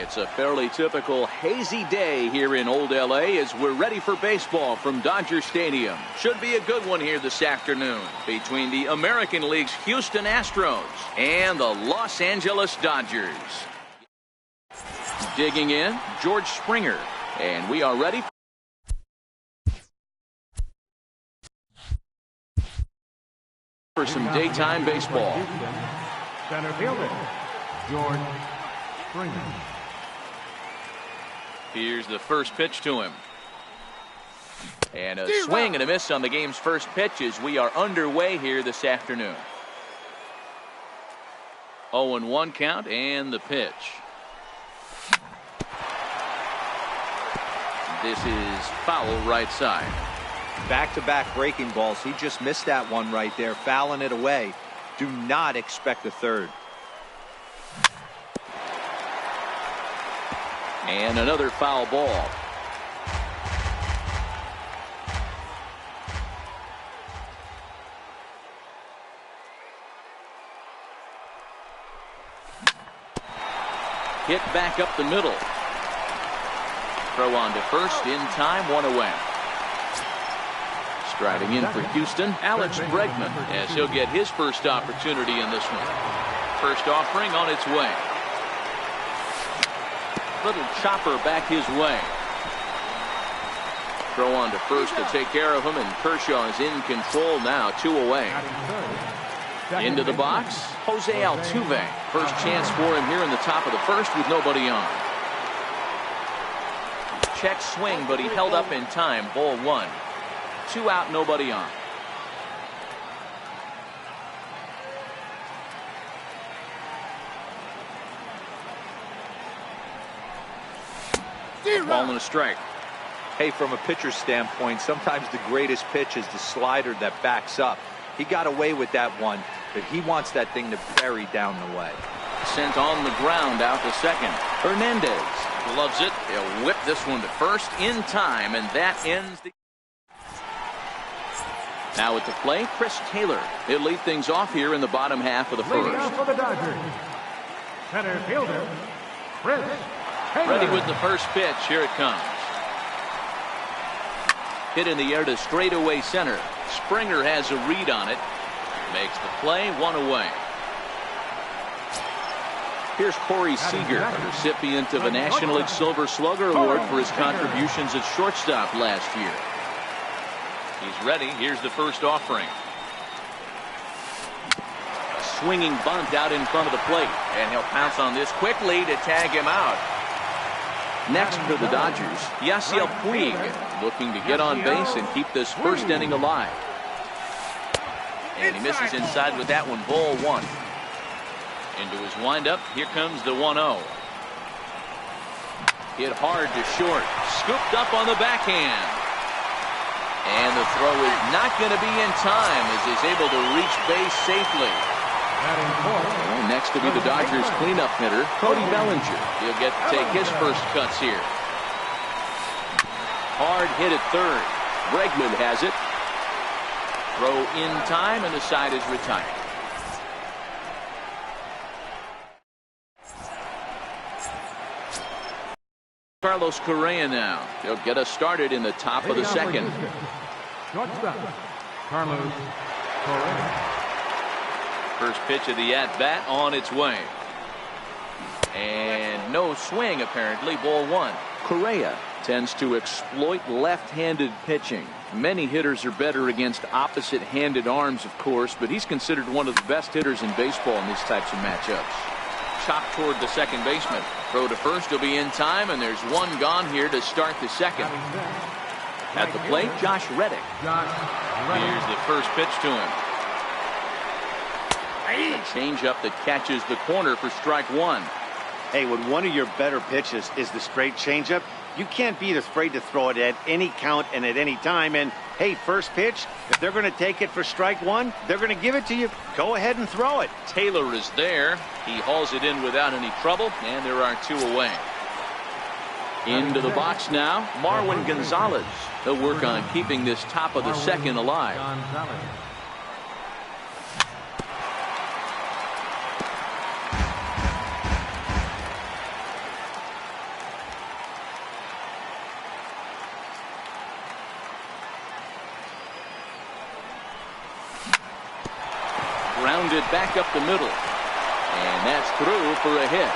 It's a fairly typical hazy day here in Old LA as we're ready for baseball from Dodger Stadium. Should be a good one here this afternoon between the American League's Houston Astros and the Los Angeles Dodgers. Digging in, George Springer, and we are ready for some daytime baseball. Center fielder, George Springer. Here's the first pitch to him. And a swing and a miss on the game's first pitch as we are underway here this afternoon. 0-1 count and the pitch. This is foul right side. Back-to-back breaking balls. He just missed that one right there, fouling it away. Do not expect a third. And another foul ball. Hit back up the middle. Throw on to first in time, one away. Striding in for Houston, Alex Bregman, as he'll get his first opportunity in this one. First offering on its way. Little chopper back his way. Throw on to first to take care of him, and Kershaw is in control now, 2 away. Into the box, Jose Altuve. First chance for him here in the top of the first with nobody on. Check swing, but he held up in time. Ball 1. 2 out, nobody on. Ball and a strike. Hey, from a pitcher's standpoint, sometimes the greatest pitch is the slider that backs up. He got away with that one, but he wants that thing to bury down the way. Sent on the ground out to second. Hernandez loves it. He'll whip this one to first in time, and that ends the... Now at the plate, Chris Taylor. He'll lead things off here in the bottom half of the first. Leading off for the Dodgers, center fielder, Chris Taylor. Ready with the first pitch. Here it comes. Hit in the air to straightaway center. Springer has a read on it. Makes the play, 1 away. Here's Corey Seager, recipient of a National League Silver Slugger Award for his contributions at shortstop last year. He's ready. Here's the first offering. A swinging bunt out in front of the plate, and he'll pounce on this quickly to tag him out. Next for the Dodgers, Yasiel Puig, looking to get on base and keep this first inning alive. And he misses inside with that one. Ball 1. Into his windup. Here comes the 1-0. Hit hard to short. Scooped up on the backhand. And the throw is not going to be in time as he's able to reach base safely. Well, next to be the Dodgers cleanup hitter, Cody Bellinger. He'll get to take his first cuts here. Hard hit at third. Bregman has it. Throw in time, and the side is retired. Carlos Correa now. He'll get us started in the top of the second. Shortstop, Carlos Correa. First pitch of the at-bat on its way. And no swing, apparently. Ball 1. Correa tends to exploit left-handed pitching. Many hitters are better against opposite-handed arms, of course, but he's considered one of the best hitters in baseball in these types of matchups. Chopped toward the second baseman. Throw to first will be in time, and there's one gone here to start the second. At the plate, Josh Reddick. Here's the first pitch to him. A changeup that catches the corner for strike 1. Hey, when one of your better pitches is the straight changeup, you can't be afraid to throw it at any count and at any time. And hey, first pitch, if they're going to take it for strike 1, they're going to give it to you. Go ahead and throw it. Taylor is there. He hauls it in without any trouble, and there are 2 away. Into the box now, Marwin Gonzalez. He'll work on keeping this top of the second alive. Grounded back up the middle. And that's through for a hit.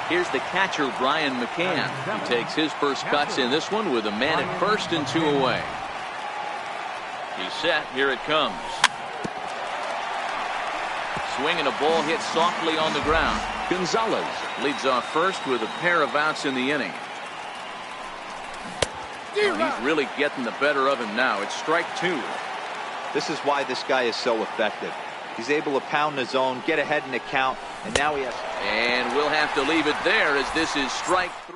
Here's the catcher, Brian McCann. He takes his first cuts in this one with a man at first and 2 away. He's set. Here it comes. Swing and a ball hit softly on the ground. Gonzalez leads off first with a pair of outs in the inning. He's really getting the better of him now. It's strike 2. This is why this guy is so effective. He's able to pound the zone, get ahead in the count, and now he has. And we'll have to leave it there as this is strike 3.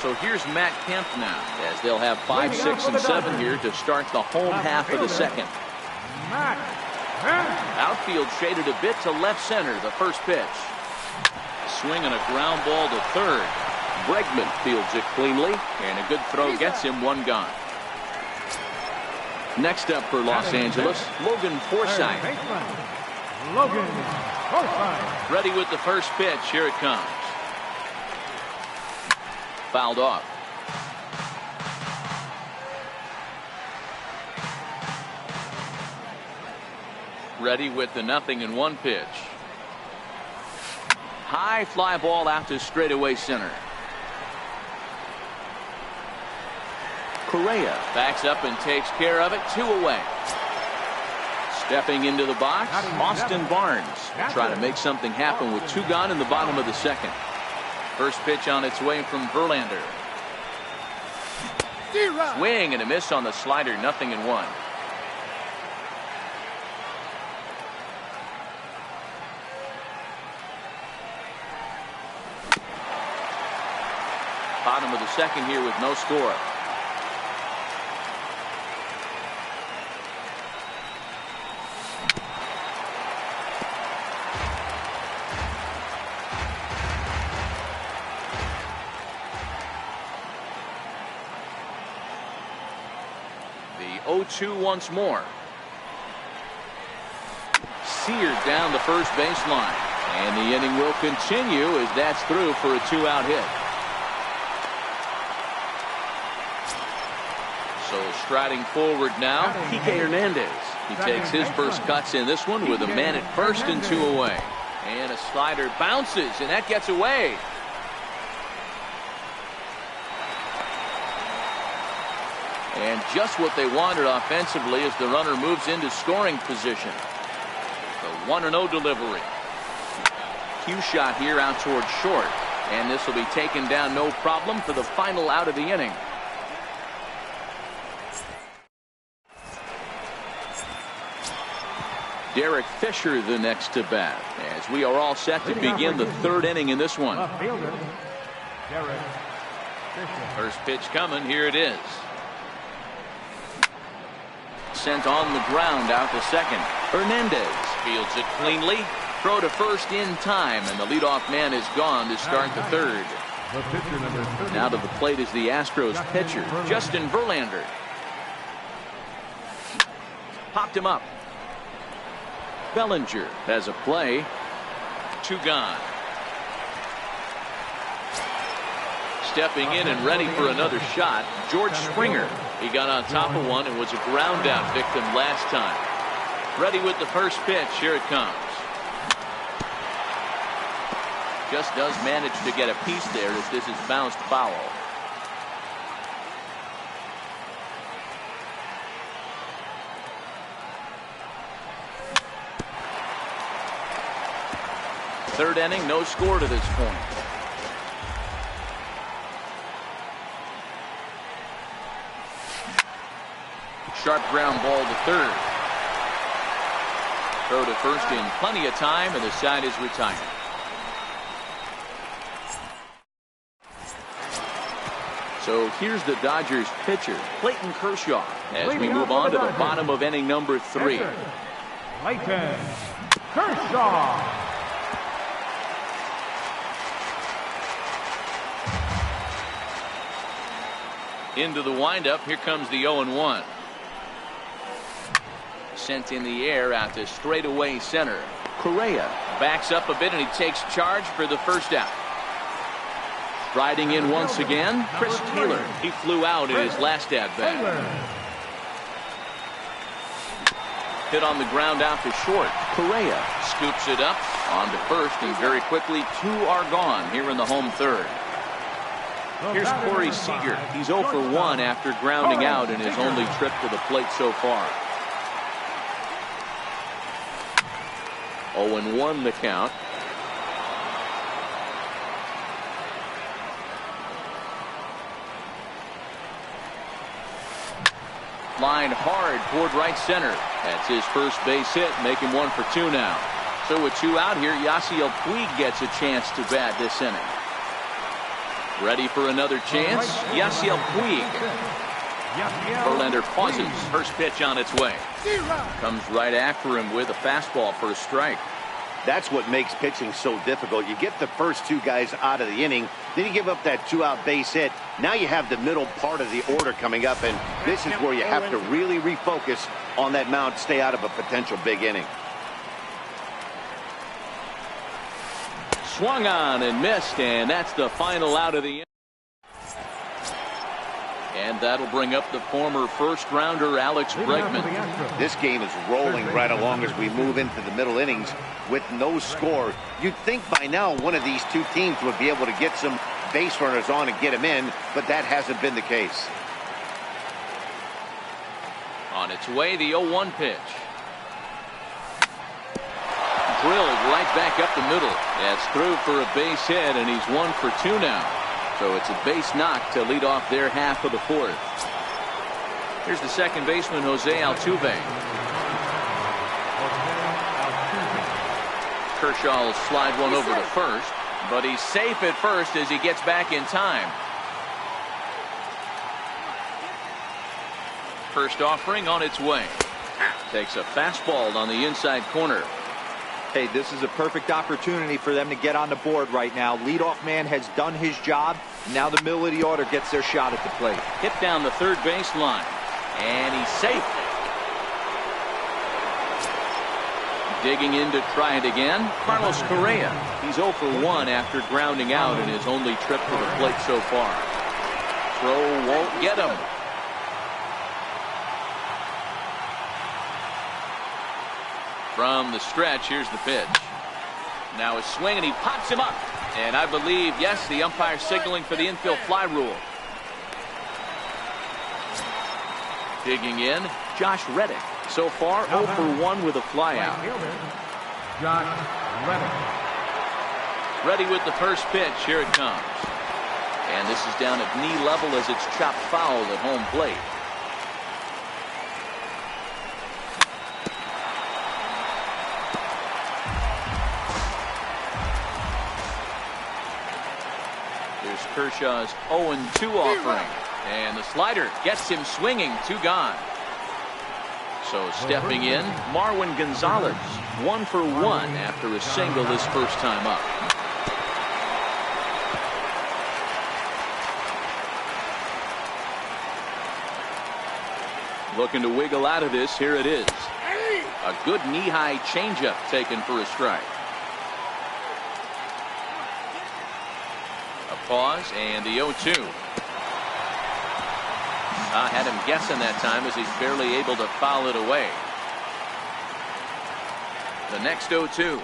So here's Matt Kemp now, as they'll have 5, 6, and 7 here to start the home half of the second. Outfield shaded a bit to left center, the first pitch. Swing and a ground ball to third. Bregman fields it cleanly, and a good throw gets him 1 gone. Next up for Los Angeles, Logan Forsythe. Ready with the first pitch. Here it comes. Fouled off. Ready with the 0-1 pitch. High fly ball out to straightaway center. Correa backs up and takes care of it. 2 away. Stepping into the box, Austin Barnes trying to make something happen with 2 gone in the bottom of the second. First pitch on its way from Verlander. Swing and a miss on the slider. 0-1. Bottom of the second here with no score. The 0-2 once more. Seared down the first baseline. And the inning will continue as that's through for a 2-out hit. So striding forward now, Kike Hernandez. He takes his first cuts in this one with a man at first and 2 away. And a slider bounces, and that gets away. And just what they wanted offensively as the runner moves into scoring position. The 1-0 delivery. Cue shot here out towards short. And this will be taken down no problem for the final out of the inning. Derek Fisher the next to bat as we are all set to begin the 3rd inning in this one. First pitch coming. Here it is. Sent on the ground out to second. Hernandez fields it cleanly. Throw to first in time, and the leadoff man is gone to start the 3rd. Now to the plate is the Astros pitcher, Justin Verlander. Popped him up. Bellinger has a play. 2 gone. Stepping in and ready for another shot, George Springer. He got on top of one and was a ground out victim last time. Ready with the first pitch. Here it comes. Just does manage to get a piece there as this is bounced foul. Third inning, no score to this point. Sharp ground ball to third. Throw to first in plenty of time, and the side is retired. So here's the Dodgers pitcher, Clayton Kershaw, as we move on to the bottom of inning number 3. Clayton Kershaw. Into the windup. Here comes the 0-1. Sent in the air out to straightaway center. Correa backs up a bit and he takes charge for the first out. Striding in once again, Chris Taylor. He flew out in his last at-bat. Hit on the ground out to short. Correa scoops it up on to first, and very quickly 2 are gone here in the home third. Here's Corey Seager. He's 0 for 1 after grounding out in his only trip to the plate so far. 0-1 the count. Line hard toward right center. That's his first base hit, make him 1 for 2 now. So with 2 out here, Yasiel Puig gets a chance to bat this inning. Ready for another chance? Yasiel Puig. Verlander pauses. First pitch on its way. Comes right after him with a fastball for a strike. That's what makes pitching so difficult. You get the first 2 guys out of the inning, then you give up that 2-out base hit. Now you have the middle part of the order coming up, and this is where you have to really refocus on that mound, stay out of a potential big inning. Swung on and missed, and that's the final out of the inning. And that'll bring up the former first-rounder Alex Bregman. This game is rolling right along as we move into the middle innings with no score. You'd think by now one of these 2 teams would be able to get some base runners on and get them in, but that hasn't been the case. On its way, the 0-1 pitch. Drilled right back up the middle. That's through for a base hit, and he's 1 for 2 now. So it's a base knock to lead off their half of the 4th. Here's the second baseman, Jose Altuve. Kershaw will slide one over to first, but he's safe at first as he gets back in time. First offering on its way. Takes a fastball on the inside corner. Hey, this is a perfect opportunity for them to get on the board right now. Leadoff man has done his job. Now the middle of the order gets their shot at the plate. Hit down the third base line, and he's safe. Digging in to try it again, Carlos Correa. He's 0 for 1 after grounding out in his only trip to the plate so far. Throw won't get him. From the stretch, here's the pitch. Now a swing, and he pops him up. And I believe, yes, the umpire signaling for the infield fly rule. Digging in, Josh Reddick. So far, 0 for 1 with a flyout. Josh Reddick. Ready with the first pitch. Here it comes. And this is down at knee level as it's chopped foul at home plate. Kershaw's 0-2 offering, and the slider gets him swinging. 2 gone. So stepping in, Marwin Gonzalez, 1 for 1 after a single his first time up. Looking to wiggle out of this. Here it is. A good knee-high changeup taken for a strike. Pause, and the 0-2. Had him guessing that time as he's barely able to foul it away. The next 0-2.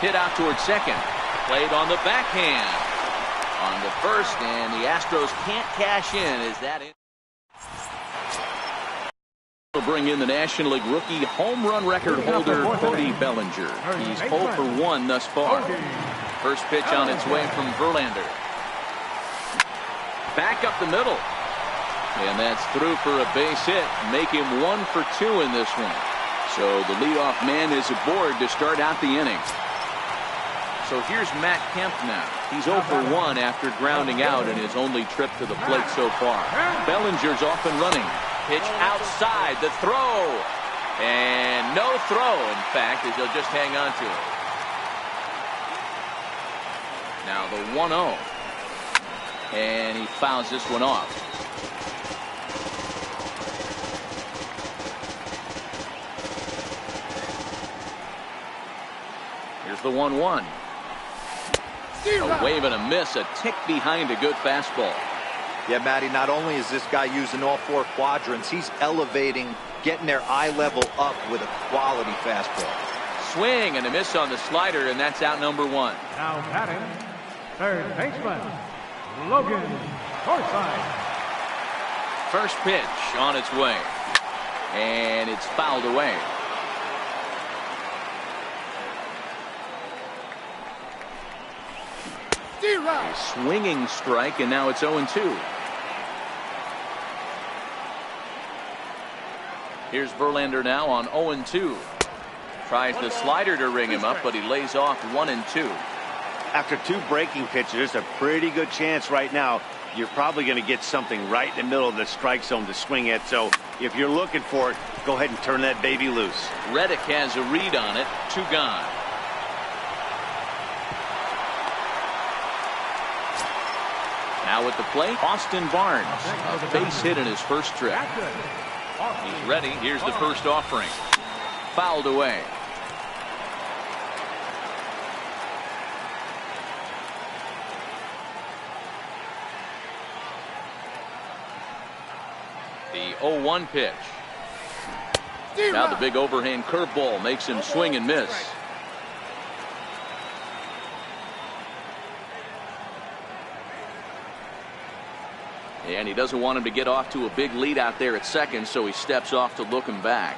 Hit out towards second. Played on the backhand. On the first, and the Astros can't cash in. Is that it? Will bring in the National League rookie home run record holder Cody Bellinger. He's 0 for 1 thus far. First pitch on its way from Verlander. Back up the middle. And that's through for a base hit. Make him 1 for 2 in this one. So the leadoff man is aboard to start out the inning. So here's Matt Kemp now. He's 0 for 1 after grounding out in his only trip to the plate so far. Bellinger's off and running. Pitch outside. The throw. And no throw, in fact, as they'll just hang on to it. Now the 1-0. And he fouls this one off. Here's the 1-1. A wave and a miss, a tick behind a good fastball. Yeah, Matty, not only is this guy using all four quadrants, he's elevating, getting their eye level up with a quality fastball. Swing and a miss on the slider, and that's out number one. Now batting, third baseman, Logan Forsythe. First pitch on its way, and it's fouled away. A swinging strike, and now it's 0-2. Here's Verlander now on 0-2. Tries the slider to ring him up, but he lays off 1-2. After two breaking pitches, there's a pretty good chance right now you're probably going to get something right in the middle of the strike zone to swing at. So if you're looking for it, go ahead and turn that baby loose. Reddick has a read on it. 2 gone. Now at the plate, Austin Barnes. A base hit in his first trip. He's ready. Here's the first offering. Fouled away. The 0-1 pitch. Now the big overhand curveball makes him swing and miss. And he doesn't want him to get off to a big lead out there at second, so he steps off to look him back.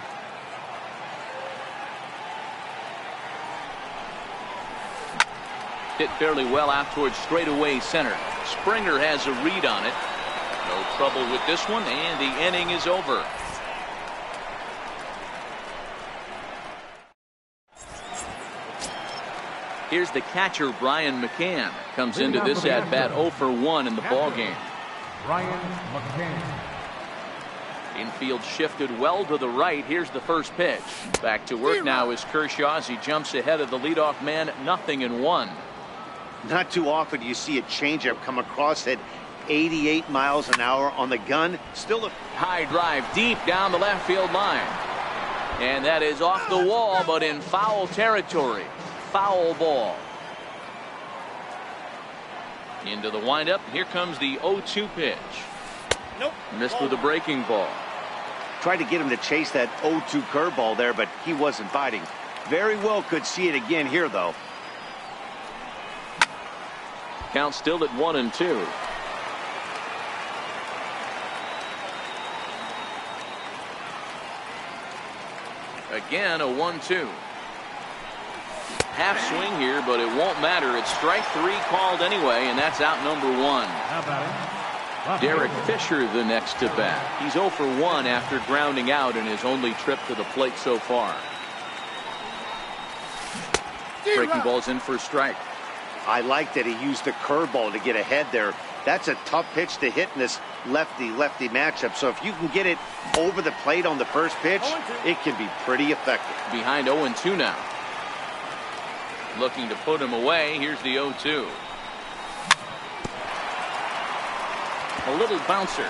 Hit fairly well out towards straightaway center. Springer has a read on it. No trouble with this one, and the inning is over. Here's the catcher, Brian McCann. Comes into this at-bat 0 for 1 in the ballgame. Brian McCann. Infield shifted well to the right. Here's the first pitch. Back to work now is Kershaw as he jumps ahead of the leadoff man. 0-1. Not too often do you see a changeup come across at 88 miles an hour on the gun. Still a high drive deep down the left field line. And that is off the wall, but in foul territory. Foul ball. Into the windup. Here comes the 0-2 pitch. Nope. Missed with a breaking ball. Tried to get him to chase that 0-2 curveball there, but he wasn't biting. Very well could see it again here, though. Count still at 1-2. Again, a 1-2. Half swing here, but it won't matter. It's strike 3 called anyway, and that's out number 1. Derek Fisher the next to bat. He's 0 for 1 after grounding out in his only trip to the plate so far. Breaking ball's in for a strike. I like that he used the curveball to get ahead there. That's a tough pitch to hit in this lefty-lefty matchup. So if you can get it over the plate on the first pitch, it can be pretty effective. Behind 0-2 now. Looking to put him away. Here's the 0-2. A little bouncer.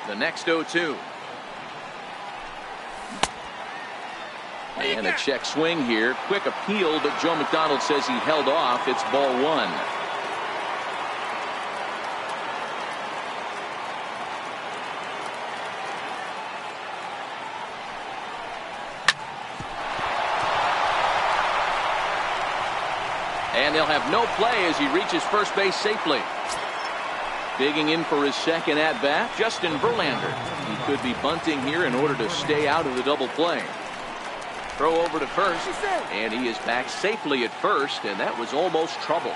The next 0-2. And a check swing here. Quick appeal, but Joe McDonald says he held off. It's ball 1. And they'll have no play as he reaches first base safely. Digging in for his second at-bat, Justin Verlander. He could be bunting here in order to stay out of the double play. Throw over to first, and he is back safely at first, and that was almost trouble.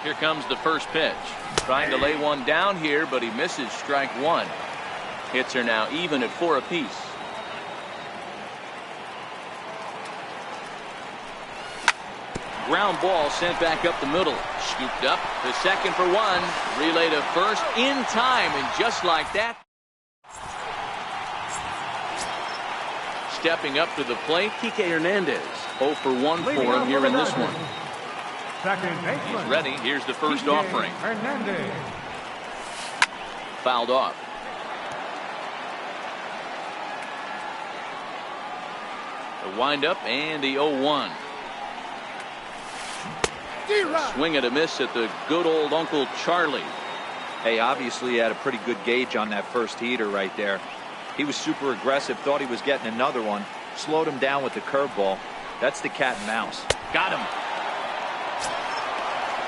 Here comes the first pitch. Trying to lay one down here, but he misses strike 1. Hits are now even at 4 apiece. Ground ball sent back up the middle. Scooped up to second for 1. Relay to first in time, and just like that. Stepping up to the plate, Kike Hernandez. 0 for 1 for him here in this one. He's ready. Here's the first offering. Fouled off. The windup and the 0-1. Swing and a miss at the good old Uncle Charlie. Hey, obviously he had a pretty good gauge on that first heater right there. He was super aggressive, thought he was getting another one, slowed him down with the curveball. That's the cat and mouse. Got him.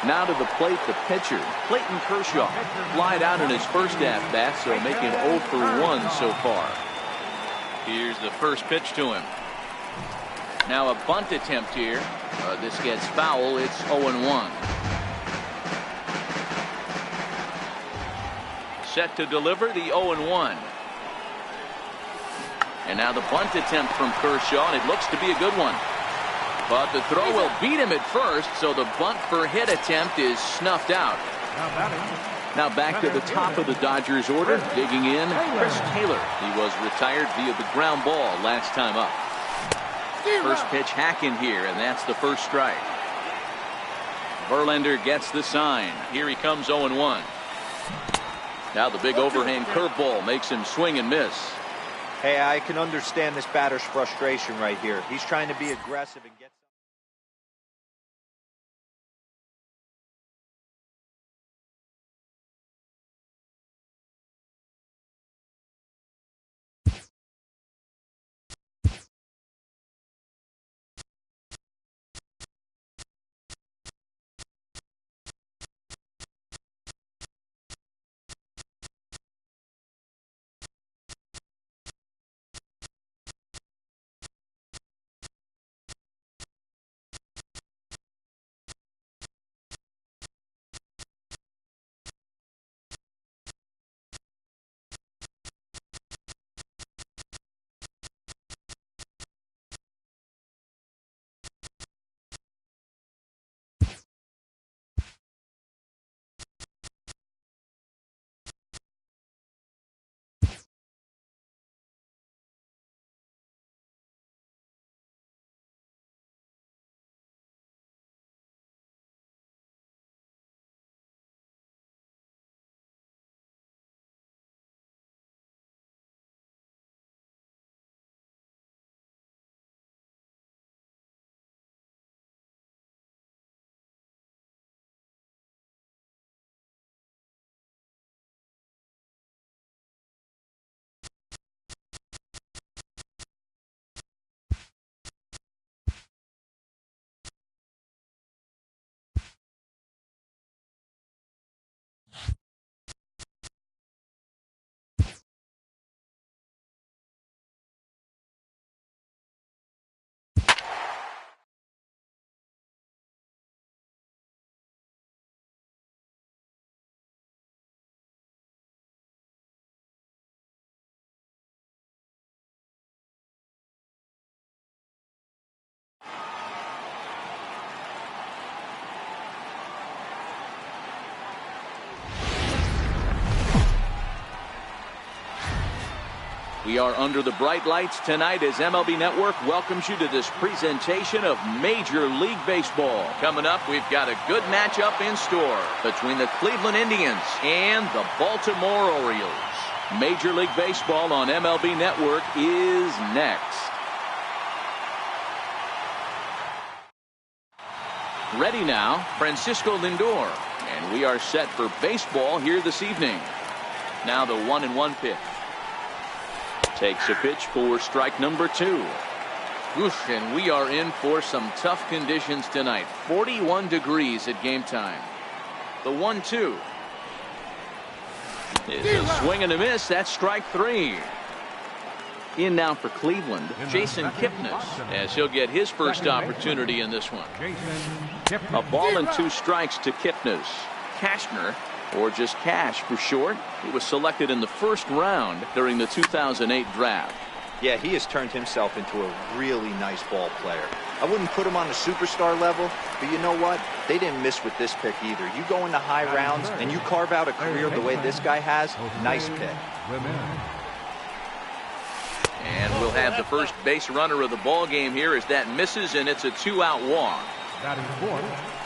Now to the plate, the pitcher, Clayton Kershaw. Flied out in his first at-bat, so making 0 for 1 so far. Here's the first pitch to him. Now a bunt attempt here. This gets foul. It's 0-1. Set to deliver the 0-1. And now the bunt attempt from Kershaw, and it looks to be a good one. But the throw will beat him at first, so the bunt for hit attempt is snuffed out. Now back to the top of the Dodgers order, digging in, Chris Taylor. He was retired via the ground ball last time up. First pitch hacking here, and that's the first strike. Verlander gets the sign. Here he comes 0-1. Now the big overhand curveball makes him swing and miss. Hey, I can understand this batter's frustration right here. He's trying to be aggressive and get. We are under the bright lights tonight as MLB Network welcomes you to this presentation of Major League Baseball. Coming up, we've got a good matchup in store between the Cleveland Indians and the Baltimore Orioles. Major League Baseball on MLB Network is next. Ready now, Francisco Lindor. And we are set for baseball here this evening. Now the 1-1 pitch. Takes a pitch for strike number 2. Oof, and we are in for some tough conditions tonight. 41 degrees at game time. The 1-2. It's a swing and a miss. That's strike 3. In now for Cleveland, Jason Kipnis, as he'll get his first opportunity in this one. A ball and 2 strikes to Kipnis. Cashner, or just Cash for short. He was selected in the first round during the 2008 draft. Yeah, he has turned himself into a really nice ball player. I wouldn't put him on a superstar level, but you know what? They didn't miss with this pick either. You go into high rounds and you carve out a career the way this guy has, nice pick. And we'll have the first base runner of the ball game here as that misses, and it's a 2-out walk.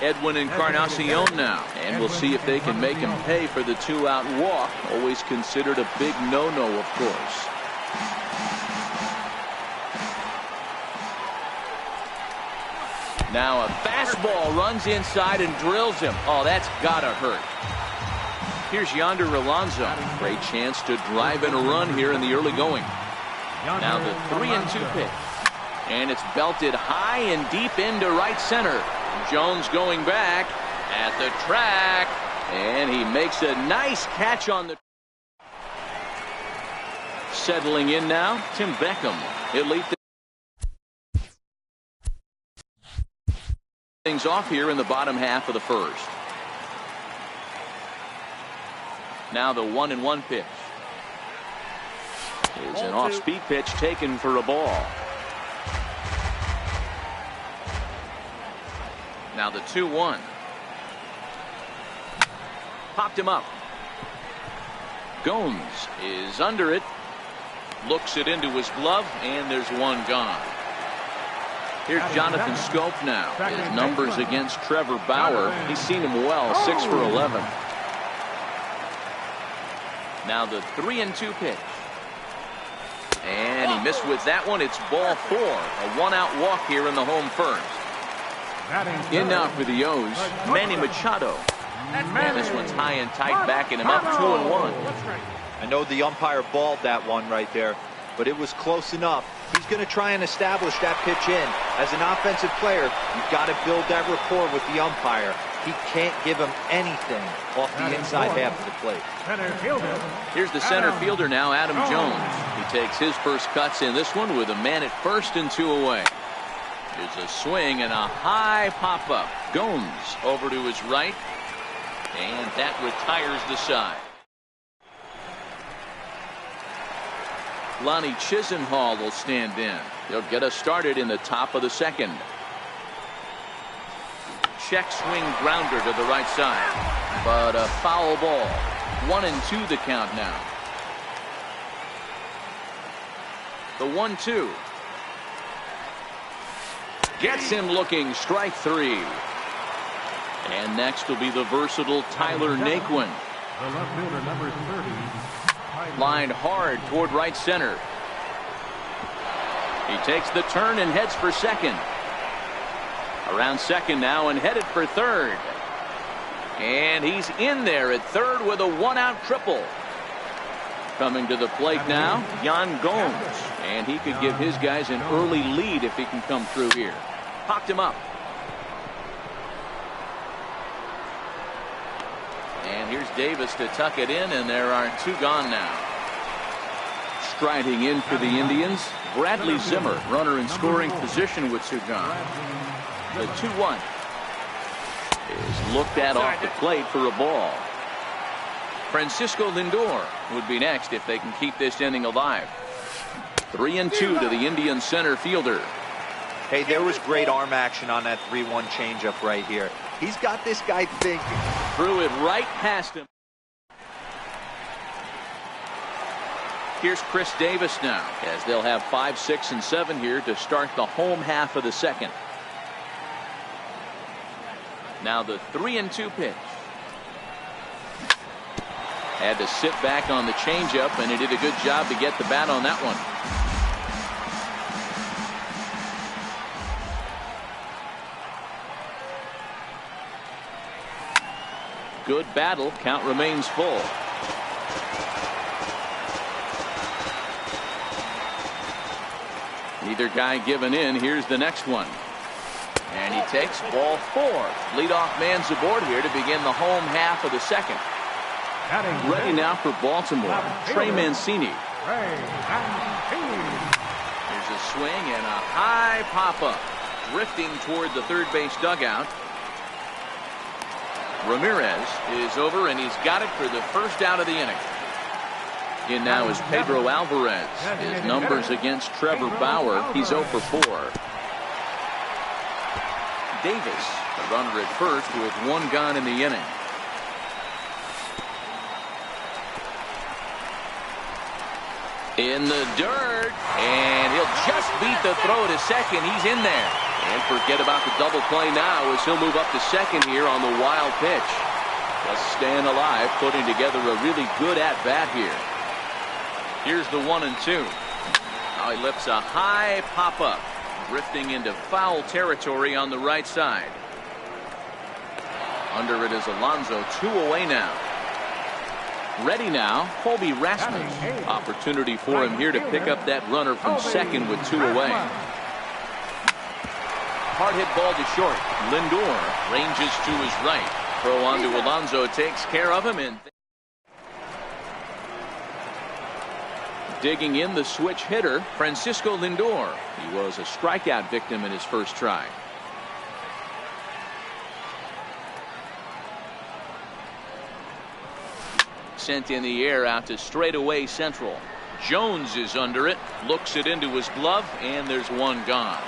Edwin Encarnacion now, and we'll see if they can make him pay for the 2-out walk. Always considered a big no-no, of course. Now a fastball runs inside and drills him. Oh, that's gotta hurt. Here's Yonder Alonso. Great chance to drive in a run here in the early going. Now the 3-2 pitch. And it's belted high and deep into right center. Jones going back at the track. And he makes a nice catch on the... Settling in now, Tim Beckham. He'll lead things off here in the bottom half of the first. Now the 1-1 pitch is an off-speed pitch taken for a ball. Now the 2-1. Popped him up. Gomes is under it. Looks it into his glove, and there's one gone. Here's Jonathan Scope now. His numbers against Trevor Bauer. He's seen him well, 6 for 11. Now the 3-2 pitch. And he missed with that one. It's ball 4. A 1-out walk here in the home first. In now for the O's, Manny Machado. And this one's high and tight, backing him up 2-1. I know the umpire balled that one right there, but it was close enough. He's going to try and establish that pitch in. As an offensive player, you've got to build that rapport with the umpire. He can't give him anything off the inside half of the plate. Here's the center fielder now, Adam Jones. He takes his first cuts in this one with a man at first and 2 away. There's a swing and a high pop-up. Gomes over to his right, and that retires the side. Lonnie Chisenhall will stand in. He'll get us started in the top of the second. Check swing grounder to the right side, but a foul ball. 1-2 the count now. The 1-2 gets him looking. Strike 3. And next will be the versatile Tyler Naquin. The left fielder, number 30. Lined hard toward right center. He takes the turn and heads for second. Around second now and headed for third. And he's in there at third with a 1-out triple. Coming to the plate now, Yan Gomes. And he could give his guys an early lead if he can come through here. Popped him up. And here's Davis to tuck it in, and there are 2 gone now. Striding in for the Indians, Bradley Zimmer, runner in scoring position with 2 gone. The 2-1 is looked at off the plate for a ball. Francisco Lindor would be next if they can keep this inning alive. 3-2 to the Indian center fielder. Hey, there was great arm action on that 3-1 changeup right here. He's got this guy thinking. Threw it right past him. Here's Chris Davis now, as they'll have 5, 6, and 7 here to start the home half of the second. Now the 3-2 pitch. Had to sit back on the changeup, and he did a good job to get the bat on that one. Good battle. Count remains full. Neither guy giving in. Here's the next one. And he takes ball 4. Leadoff man's aboard here to begin the home half of the second. Ready now for Baltimore, Trey Mancini. Here's a swing and a high pop-up. Drifting toward the third base dugout. Ramirez is over, and he's got it for the first out of the inning. In now is Pedro Alvarez. His numbers against Trevor Bauer, he's 0 for 4. Davis, the runner at first with 1 gone in the inning. In the dirt, and he'll just beat the throw to second. He's in there. And forget about the double play now as he'll move up to second here on the wild pitch. Just staying alive, putting together a really good at-bat here. Here's the 1-2. Now he lifts a high pop-up. Drifting into foul territory on the right side. Under it is Alonso. 2 away now. Ready now, Colby Rasmus. Opportunity for him here to pick up that runner from second with 2 away. Hard hit ball to short. Lindor ranges to his right. Throw on to Alonso takes care of him. And digging in the switch hitter, Francisco Lindor. He was a strikeout victim in his first try. Sent in the air out to straightaway central. Jones is under it, looks it into his glove, and there's one gone.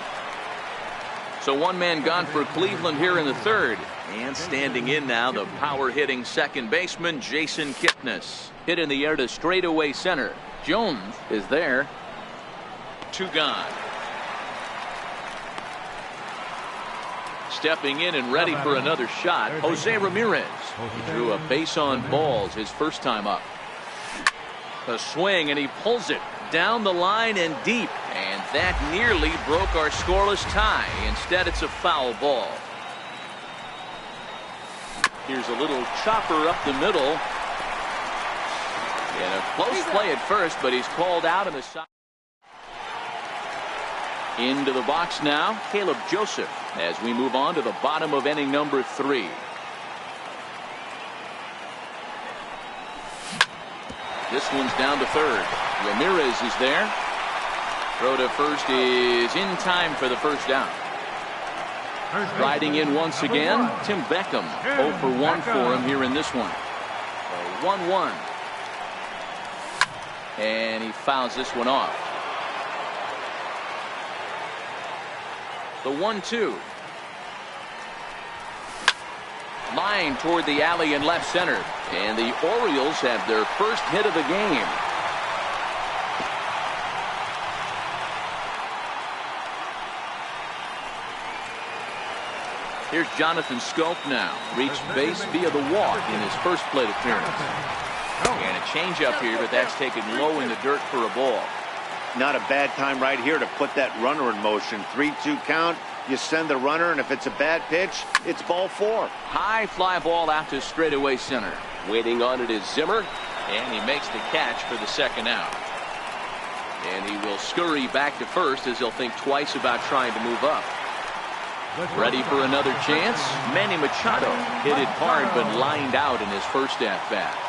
So one man gone for Cleveland here in the third. And standing in now, the power hitting second baseman Jason Kipnis. Hit in the air to straightaway center. Jones is there. 2 gone. Stepping in and ready for another shot, Jose Ramirez. He drew a base on balls his first time up. A swing, and he pulls it down the line and deep. And that nearly broke our scoreless tie. Instead, it's a foul ball. Here's a little chopper up the middle. And a close play at first, but he's called out in the side. Into the box now, Caleb Joseph, as we move on to the bottom of inning number 3. This one's down to third. Ramirez is there. Throw to first is in time for the first down. Riding in once again, Tim Beckham. 0 for 1 for him here in this one. 1-1. And he fouls this one off. The 1-2. Line toward the alley in left center. And the Orioles have their first hit of the game. Here's Jonathan Scope now. Reached base via the walk in his first plate appearance. And a changeup here, but that's taken low in the dirt for a ball. Not a bad time right here to put that runner in motion. 3-2 count. You send the runner, and if it's a bad pitch, it's ball 4. High fly ball out to straightaway center. Waiting on it is Zimmer, and he makes the catch for the second out. And he will scurry back to first as he'll think twice about trying to move up. Ready for another chance? Manny Machado hit it hard but lined out in his first at-bat.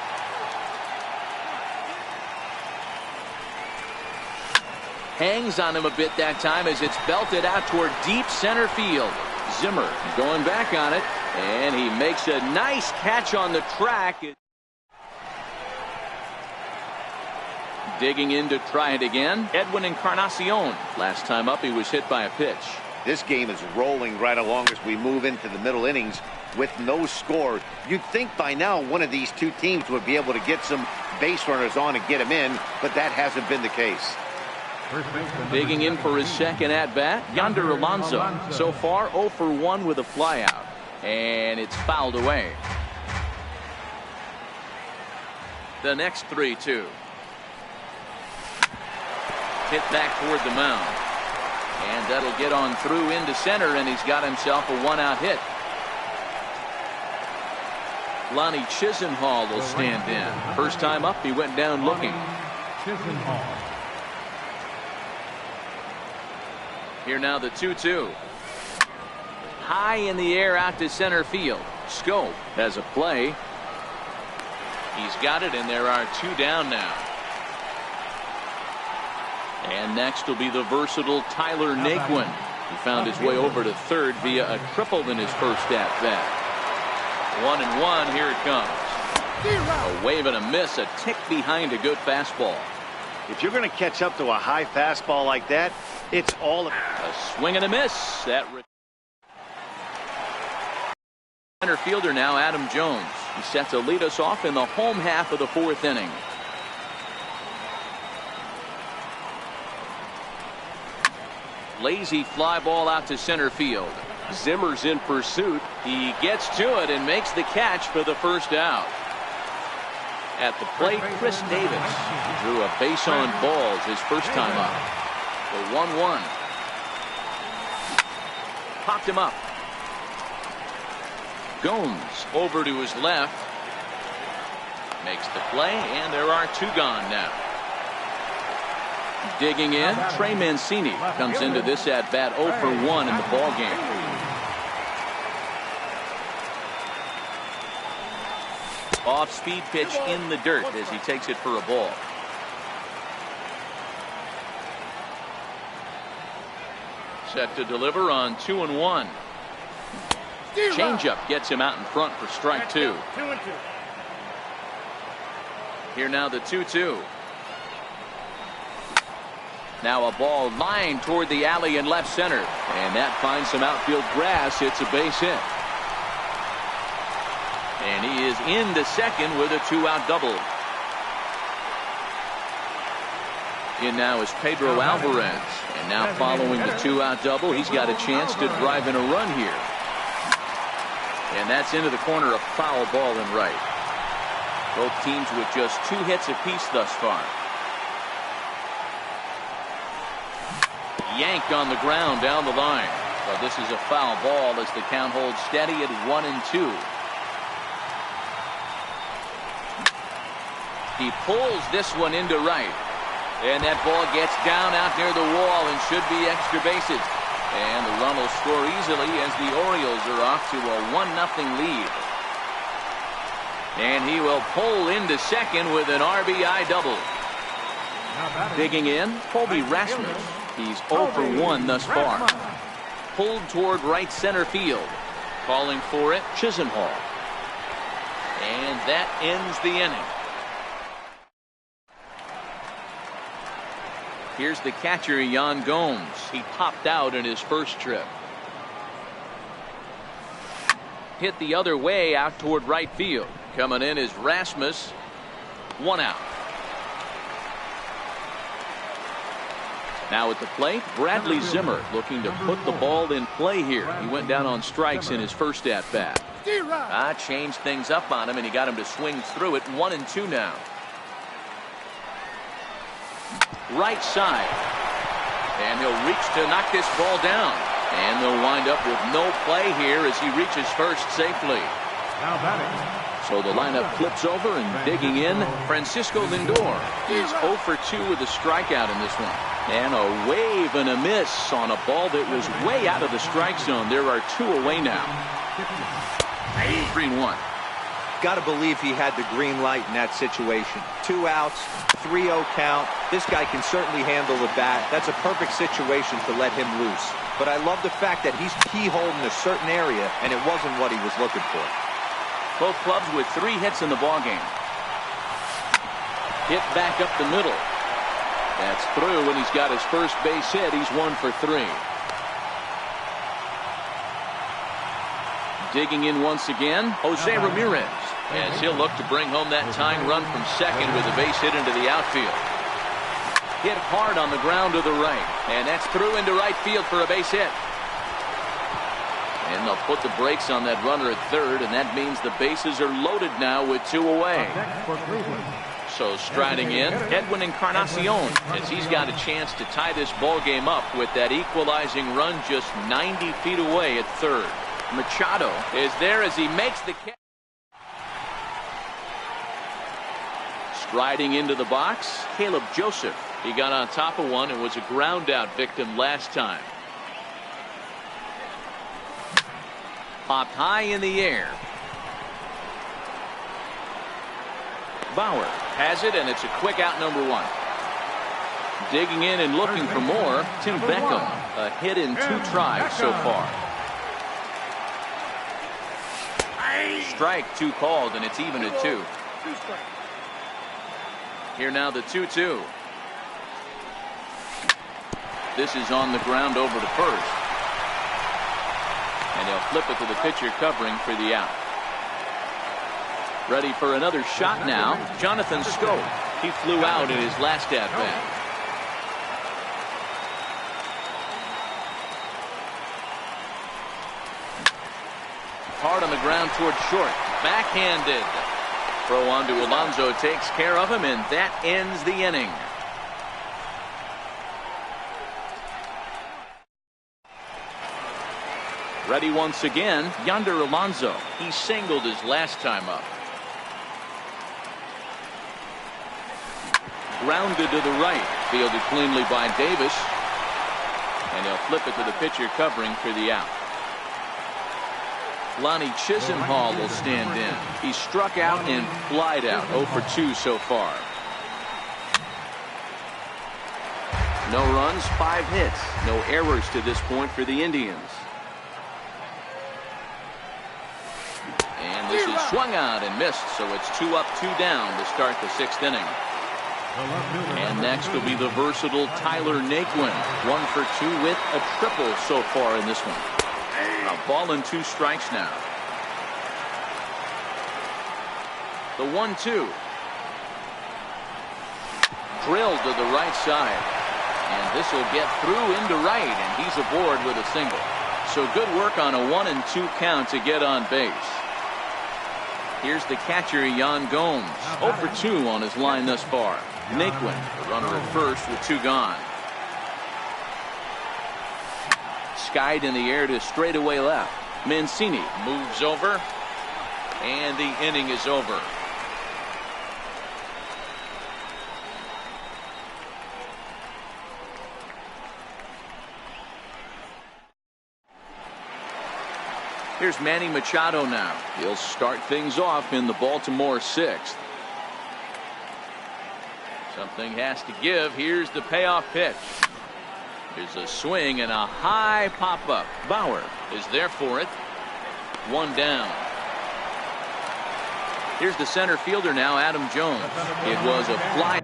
Hangs on him a bit that time as it's belted out toward deep center field. Zimmer going back on it, and he makes a nice catch on the track. Digging in to try it again, Edwin Encarnacion. Last time up, he was hit by a pitch. This game is rolling right along as we move into the middle innings with no score. You'd think by now one of these two teams would be able to get some base runners on and get them in, but that hasn't been the case. Digging in for his second at-bat, Yonder Alonso. So far, 0 for 1 with a flyout. And it's fouled away. The next 3-2. Hit back toward the mound. And that'll get on through into center, and he's got himself a 1-out hit. Lonnie Chisenhall will stand in. First time up, he went down looking. Here now the 2-2. High in the air out to center field. Scope has a play. He's got it, and there are 2 down now. And next will be the versatile Tyler Naquin. He found his way over to third via a triple in his first at-bat. 1-1, here it comes. A wave and a miss, a tick behind a good fastball. If you're going to catch up to a high fastball like that, it's all a swing and a miss. That center fielder now, Adam Jones. He's set to lead us off in the home half of the 4th inning. Lazy fly ball out to center field. Zimmer's in pursuit. He gets to it and makes the catch for the first out. At the plate, Chris Davis. He drew a base on balls his first time up. The 1-1. popped him up. Gomes over to his left. Makes the play, and there are 2 gone now. Digging in, Trey Mancini comes into this at-bat 0 for 1 in the ball game. Off-speed pitch in the dirt as he takes it for a ball. Set to deliver on 2-1. Changeup gets him out in front for strike 2. Here now the 2-2. Now a ball lined toward the alley in left center, and that finds some outfield grass. It's a base hit. And he is into second with a 2-out double. In now is Pedro Alvarez, and now following the 2-out double, he's got a chance to drive in a run here. And that's into the corner, a foul ball in right. Both teams with just 2 hits apiece thus far. Yanked on the ground down the line. But this is a foul ball as the count holds steady at 1-2. He pulls this one into right. And that ball gets down out near the wall and should be extra bases. And the run will score easily as the Orioles are off to a 1-0 lead. And he will pull into second with an RBI double. Digging in, Colby Rasmus. He's 0 for 1 thus far. Pulled toward right center field. Calling for it, Chisenhall. And that ends the inning. Here's the catcher, Yan Gomes. He popped out in his first trip. Hit the other way out toward right field. Coming in is Rasmus. 1 out. Now at the plate, Bradley Zimmer looking to put the ball in play here. He went down on strikes in his first at-bat. Changed things up on him, and he got him to swing through it. 1-2 now. Right side. And he'll reach to knock this ball down. And they'll wind up with no play here as he reaches first safely. Now batting. So the lineup flips over, and digging in, Francisco Lindor. He's 0 for 2 with a strikeout in this one. And a wave and a miss on a ball that was way out of the strike zone. There are 2 away now. 3-1. Got to believe he had the green light in that situation. 2 outs, 3-0 count. This guy can certainly handle the bat. That's a perfect situation to let him loose. But I love the fact that he's keyholed in a certain area, and it wasn't what he was looking for. Both clubs with 3 hits in the ballgame. Hit back up the middle. That's through, and he's got his first base hit. He's 1 for 3. Digging in once again, Jose Ramirez, as he'll look to bring home that tying run from second with a base hit into the outfield. Hit hard on the ground to the right, and that's through into right field for a base hit. And they'll put the brakes on that runner at third, and that means the bases are loaded now with 2 away. So striding in, Edwin Encarnacion, as he's got a chance to tie this ball game up with that equalizing run just 90 feet away at third. Machado is there as he makes the catch. Striding into the box, Caleb Joseph. He got on top of one and was a ground out victim last time. Popped high in the air. Bauer has it, and it's a quick out, number 1. Digging in and looking for more, Tim Beckham. A hit in 2 tries so far. Strike 2 called, and it's even at 2. Here now the 2-2. This is on the ground over to first. And he'll flip it to the pitcher covering for the out. Ready for another shot now, Jonathan Scope. He flew out in his last at-bat. Hard on the ground toward short. Backhanded. Throw on to Alonso takes care of him, and that ends the inning. Ready once again, Yonder Alonso. He singled his last time up. Grounded to the right. Fielded cleanly by Davis. And he'll flip it to the pitcher covering for the out. Lonnie Chisenhall will stand in. He struck out and flied out. 0 for 2 so far. No runs, 5 hits. No errors to this point for the Indians. And this is swung out and missed, so it's 2 up, 2 down to start the 6th inning. And next will be the versatile Tyler Naquin. 1 for 2 with a triple so far in this one. A ball and 2 strikes now. The 1-2. Drilled to the right side. And this will get through into right, and he's aboard with a single. So good work on a 1 and 2 count to get on base. Here's the catcher, Yan Gomes. 0 for 2 on his line thus far. Naquin, the runner at first with 2 gone. Skied in the air to straightaway left. Mancini moves over, and the inning is over. Here's Manny Machado now. He'll start things off in the Baltimore 6th. Something has to give. Here's the payoff pitch. There's a swing and a high pop-up. Bauer is there for it. 1 down. Here's the center fielder now, Adam Jones. It was a fly.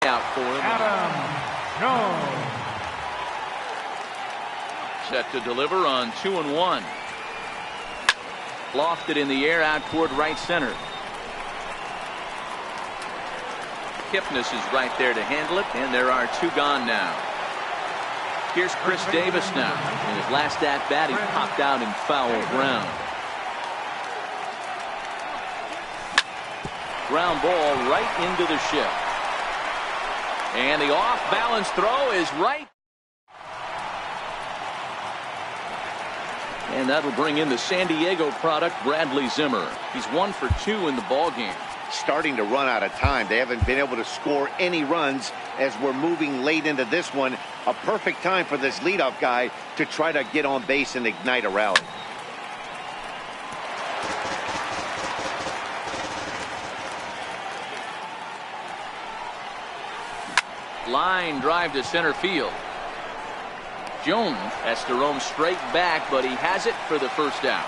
Out for him. Adam Jones. Set to deliver on 2-1. Lofted in the air out toward right center. Kipnis is right there to handle it, and there are 2 gone now. Here's Chris Davis now. In his last at bat, he popped out in foul ground. Ground ball right into the shift. And the off-balance throw is right. And that'll bring in the San Diego product, Bradley Zimmer. He's 1 for 2 in the ballgame. Starting to run out of time. They haven't been able to score any runs as we're moving late into this one. A perfect time for this leadoff guy to try to get on base and ignite a rally. Line drive to center field. Jones has to roam straight back, but he has it for the first out.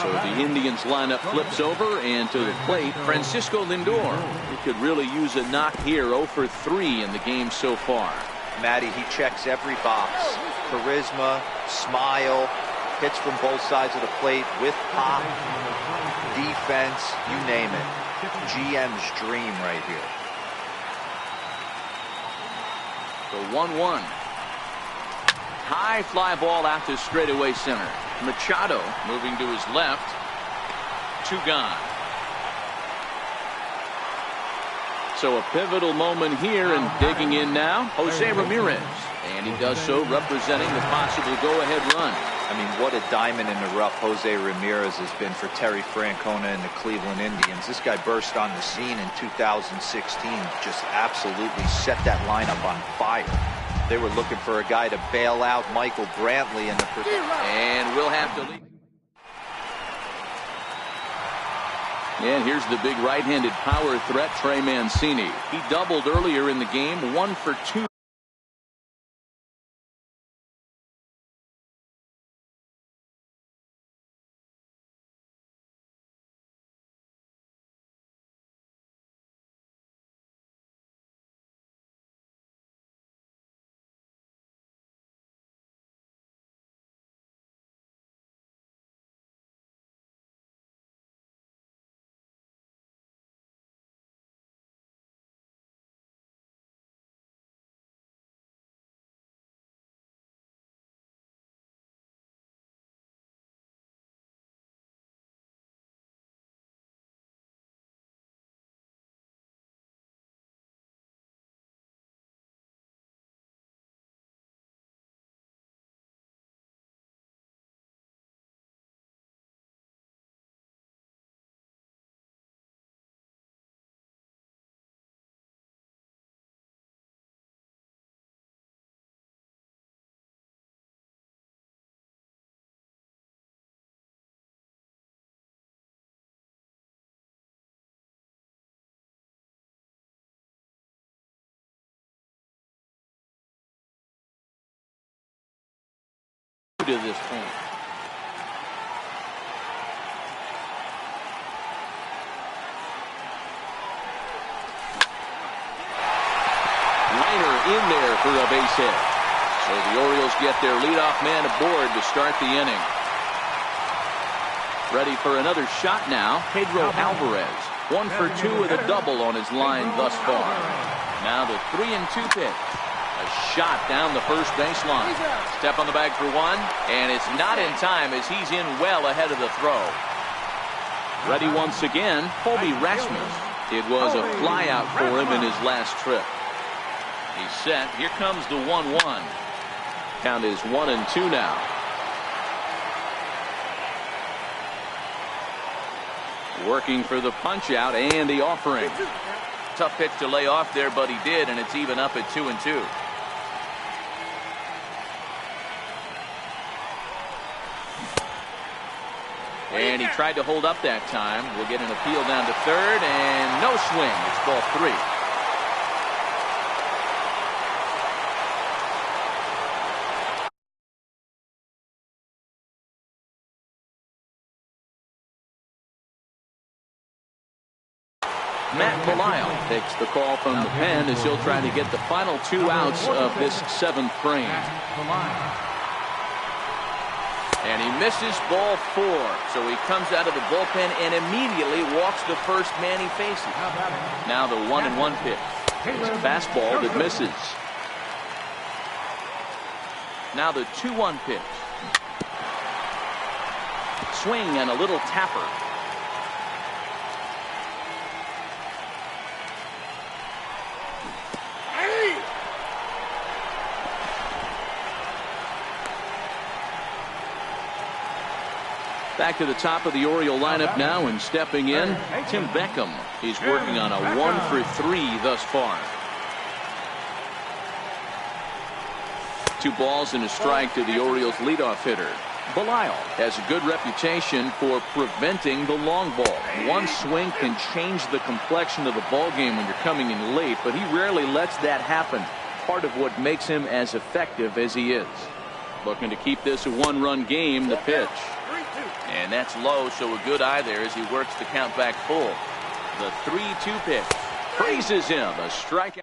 So the Indians lineup flips over, and to the plate, Francisco Lindor. He could really use a knock here. 0 for 3 in the game so far. Matty, he checks every box. Charisma, smile, hits from both sides of the plate with pop, defense, you name it. GM's dream right here. The 1-1. High fly ball out to straightaway center. Machado moving to his left. 2 gone. So a pivotal moment here, and digging in now, Jose Ramirez. And he does so representing the possible go-ahead run. I mean, what a diamond in the rough Jose Ramirez has been for Terry Francona and the Cleveland Indians. This guy burst on the scene in 2016, just absolutely set that lineup on fire. They were looking for a guy to bail out Michael Brantley in the and we'll have to leave. And here's the big right-handed power threat, Trey Mancini. He doubled earlier in the game, 1 for 2. to this point. Liner in there for a base hit. So the Orioles get their leadoff man aboard to start the inning. Ready for another shot now, Pedro Alvarez. 1 for 2 with a double on his line thus far. Now the 3-2 pitch. A shot down the first baseline. Step on the bag for one, and it's not in time as he's in well ahead of the throw. Ready once again, Colby Rasmus. It was a flyout for him in his last trip. He's set. Here comes the 1-1. Count is 1-2 now. Working for the punch out and the offering. Tough pitch to lay off there, but he did, and it's even up at 2-2. And he tried to hold up that time. We'll get an appeal down to third, and no swing. It's ball 3. Matt Belisle takes the call from the pen as he'll try to get the final 2 outs of this 7th frame. And he misses ball 4. So he comes out of the bullpen and immediately walks the first man he faces. Now the 1-1 pitch. It's a fastball that misses. Now the 2-1 pitch. Swing and a little tapper. Back to the top of the Oriole lineup now, and stepping in, Tim Beckham. He's working on a 1 for 3 thus far. 2 balls and a strike to the Orioles leadoff hitter. Belisle has a good reputation for preventing the long ball. One swing can change the complexion of the ball game when you're coming in late, but he rarely lets that happen. Part of what makes him as effective as he is. Looking to keep this a 1-run game, the pitch. And that's low, so a good eye there as he works the count back full. The 3-2 pitch. Freezes him. A strikeout.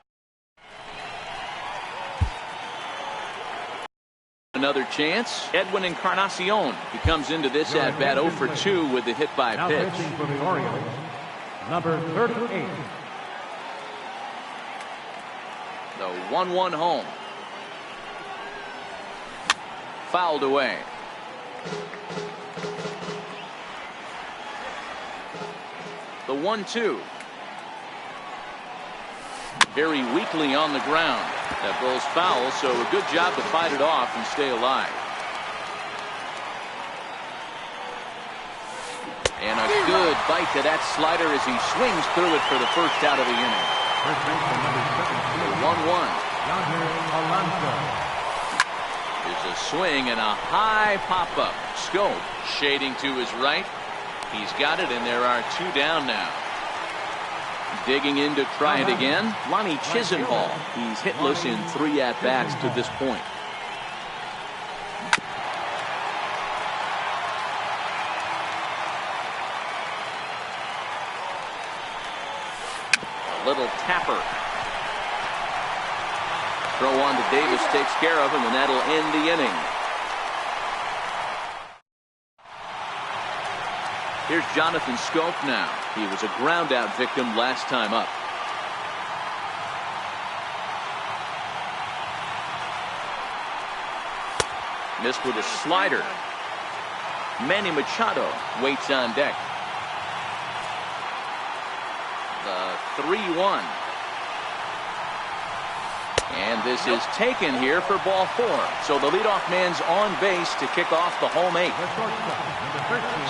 Another chance. Edwin Encarnacion. He comes into this at bat 0 for 2 with the hit by pitch. For the Orioles, number 38. The 1-1 home. Fouled away. The 1-2. Very weakly on the ground. That ball's foul, so a good job to fight it off and stay alive. And a good bite to that slider as he swings through it for the first out of the inning. The 1-1. There's a swing and a high pop-up. Scope shading to his right. He's got it, and there are 2 down now. Digging in to try it again, Lonnie Chisenhall. He's hitless in 3 at-bats to this point. A little tapper. Throw on to Davis takes care of him, and that'll end the inning. Here's Jonathan Scope now. He was a ground-out victim last time up. Missed with a slider. Manny Machado waits on deck. The 3-1. And this is taken here for ball 4. So the leadoff man's on base to kick off the home 8.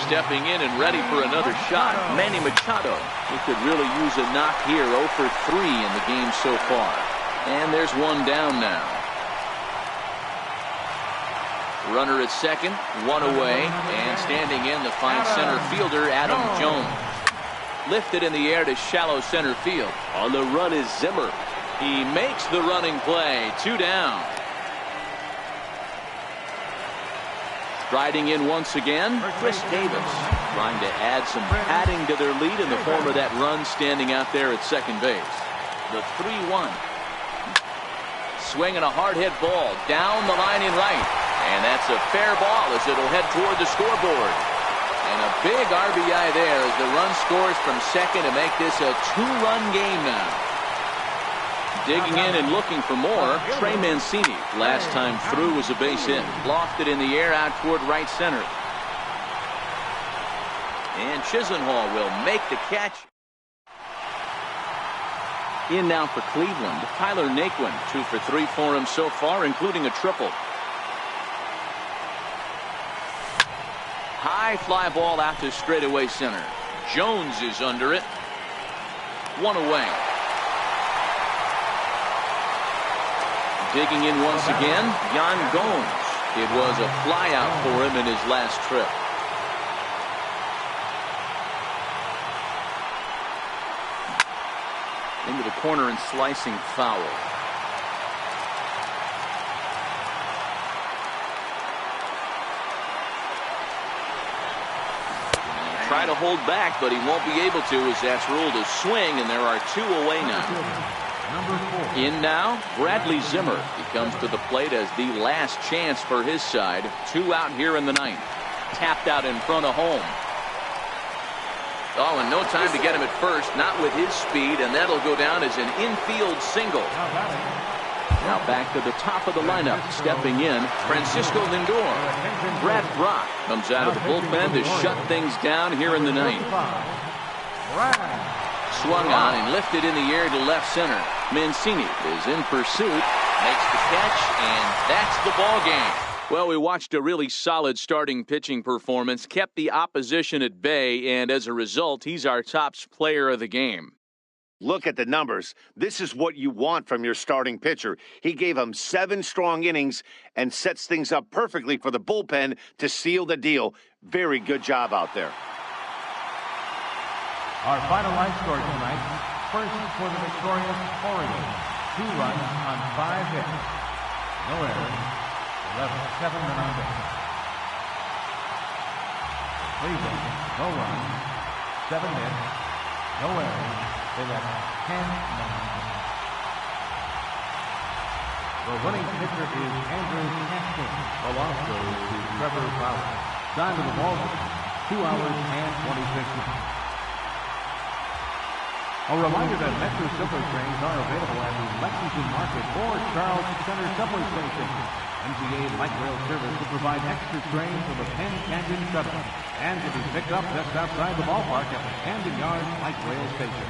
Stepping in and ready for another shot, Manny Machado. He could really use a knock here. 0 for 3 in the game so far. And there's 1 down now. Runner at second, 1 away, and standing in the fine center fielder Adam Jones. Lifted in the air to shallow center field. On the run is Zimmer. He makes the running play. 2 down. Striding in once again, Chris Davis, trying to add some padding to their lead in the form of that run standing out there at second base. The 3-1. Swinging a hard hit ball down the line in right. And that's a fair ball as it'll head toward the scoreboard. And a big RBI there as the run scores from second to make this a 2-run game now. Digging in and looking for more, Trey Mancini. Last time through was a base hit. Lofted in the air out toward right center. And Chisenhall will make the catch. In now for Cleveland, Tyler Naquin, 2 for 3 for him so far, including a triple. High fly ball out to straightaway center. Jones is under it. 1 away. Digging in once again, Yan Gomes. It was a fly out for him in his last trip. Into the corner and slicing foul. Try to hold back, but he won't be able to as that's ruled a swing, and there are 2 away now. In now, Bradley Zimmer. He comes to the plate as the last chance for his side. 2 out here in the 9th. Tapped out in front of home. Oh, and no time to get him at first, not with his speed, and that'll go down as an infield single. Now back to the top of the lineup, stepping in, Francisco Lindor. Brad Brach comes out of the bullpen to shut things down here in the 9th. Swung on and lifted in the air to left center. Mancini is in pursuit, makes the catch, and that's the ball game. Well, we watched a really solid starting pitching performance, kept the opposition at bay, and as a result, he's our top player of the game. Look at the numbers. This is what you want from your starting pitcher. He gave him 7 strong innings and sets things up perfectly for the bullpen to seal the deal. Very good job out there. Our final line score tonight. First for the victorious Orioles. 2 runs on 5 hits. No errors. 7 men on base. Cleveland, no runs. 7 hits. No errors. They left 10 men on base. The winning pitcher is Andrew Cashman. The loss goes to Trevor Bauer. Time to the ball. 2 hours and 26 minutes. A reminder that Metro Subway trains are available at the Lexington Market or Charles Center Subway Station. MTA Light Rail Service will provide extra trains for the Penn Canyon Shuttle and can be picked up just outside the ballpark at the Camden Yards Light Rail Station.